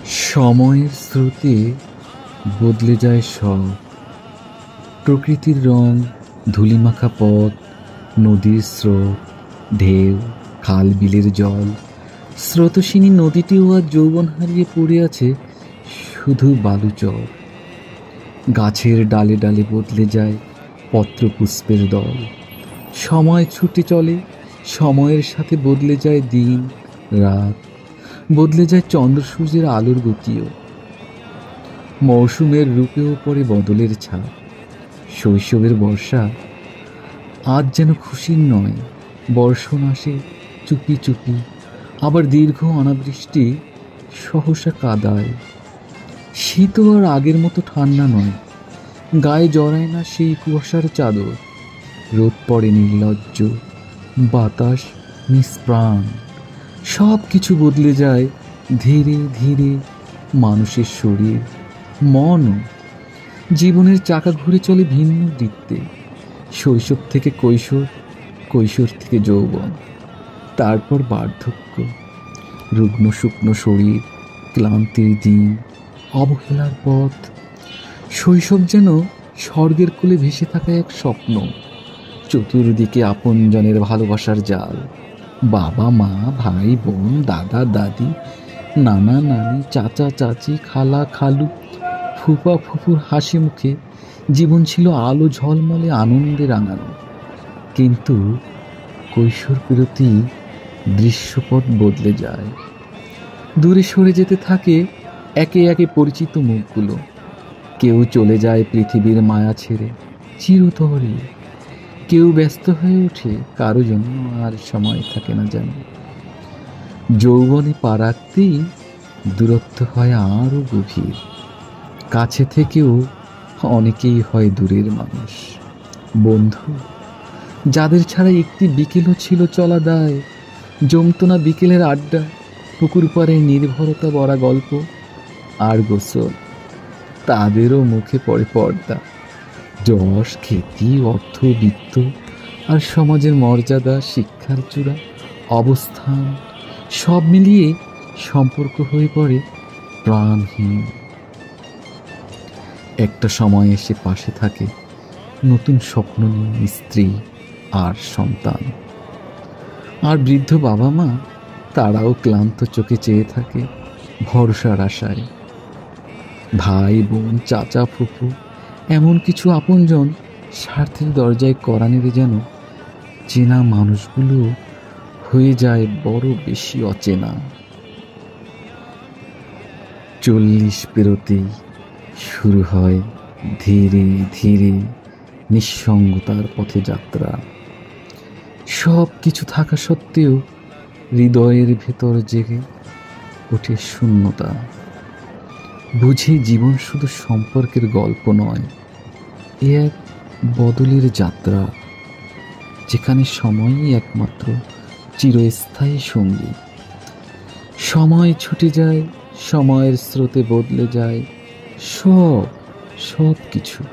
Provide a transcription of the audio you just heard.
সময়ের স্রোতে বদলে যায় সব। প্রকৃতির রং, ধূলিমাখা পথ, নদীর স্রোত, ঢেউ, খাল বিলের জল। স্রোতস্বিনী নদীটিও আজ যৌবন হারিয়ে পড়ে আছে শুধু বালুচর। গাছের ডালে ডালে বদলে যায় পত্রপুষ্পের দল। সময় ছুটে চলে, সময়ের সাথে বদলে যায় দিন রাত, বদলে যায় চন্দ্র সূর্যের আলোর গতিও। মৌসুমের রূপেও পড়ে বদলের ছাপ। শৈশবের বর্ষা আজ যেন খুশির নয়, বর্ষণ আসে চুপি চুপি, আবার দীর্ঘ অনাবৃষ্টি সহসা কাদায়। শীতও আর আগের মতো ঠান্ডা নয়, গায়ে জড়ায় না সেই কুয়াশার চাদর। রোদ পড়ে নির্লজ্জ, বাতাস নিষ্প্রাণ। সব কিছু বদলে যায় ধীরে ধীরে, মানুষের শরীর, মনও। জীবনের চাকা ঘুরে চলে ভিন্ন বৃত্তে। শৈশব থেকে কৈশোর, কৈশোর থেকে যৌবন, তারপর বার্ধক্য। রুগ্ন শুকনো শরীর, ক্লান্তির দিন, অবহেলার পথ। শৈশব যেন স্বর্গের কোলে ভেসে থাকা এক স্বপ্ন। চতুর্দিকে আপনজনের ভালোবাসার জাল। বাবা মা, ভাই বোন, দাদা দাদি, নানা নানি, চাচা চাচি, খালা খালু, ফুপা ফুফুর হাসি মুখে জীবন ছিল আলো ঝলমলে আনন্দে রাঙানো। কিন্তু কৈশোর পেরোতেই দৃশ্যপট বদলে যায়। দূরে সরে যেতে থাকে একে একে পরিচিত মুখগুলো। কেউ চলে যায় পৃথিবীর মায়া ছেড়ে চিরতরে, কেউ ব্যস্ত হয়ে ওঠে, কারো জন্য আর সময় থাকে না যেন। যৌবনে পা রাখতেই দূরত্ব হয় আরও গভীর। কাছে থেকেও অনেকেই হয় দূরের মানুষ। বন্ধু যাদের ছাড়া একটি বিকেলও ছিল চলা দায়, জমতো না বিকেলের আড্ডা, পুকুর পাড়ে নির্ভরতা ভরা গল্প আর গোসল, তাদেরও মুখে পড়ে পর্দা। যশ, খ্যাতি, অর্থ, বিত্ত আর সমাজের মর্যাদা, শিক্ষার চূড়া, অবস্থান, সব মিলিয়ে সম্পর্ক হয়ে পড়ে প্রাণহীন। একটা সময় এসে পাশে থাকে নতুন স্বপ্ন নিয়ে স্ত্রী আর সন্তান। আর বৃদ্ধ বাবা মা, তারাও ক্লান্ত চোখে চেয়ে থাকে ভরসার আশায়। ভাই বোন, চাচা ফুফু, এমন কিছু আপনজন স্বার্থের দরজায় কড়া নেড়ে যেন চেনা মানুষগুলো হয়ে যায় বড় বেশি অচেনা। 40 পেরোতেই শুরু হয় ধীরে ধীরে নিঃসঙ্গতার পথে যাত্রা। সব কিছু থাকা সত্ত্বেও হৃদয়ের ভেতর জেগে ওঠে শূন্যতা। বুঝি জীবন শুধু সম্পর্কের গল্প নয়, এ এক বদলের যাত্রা, যেখানে সময়ই একমাত্র চিরস্থায়ী সঙ্গী। সময় ছুটে যায়, সময়ের স্রোতে বদলে যায় সব কিছু।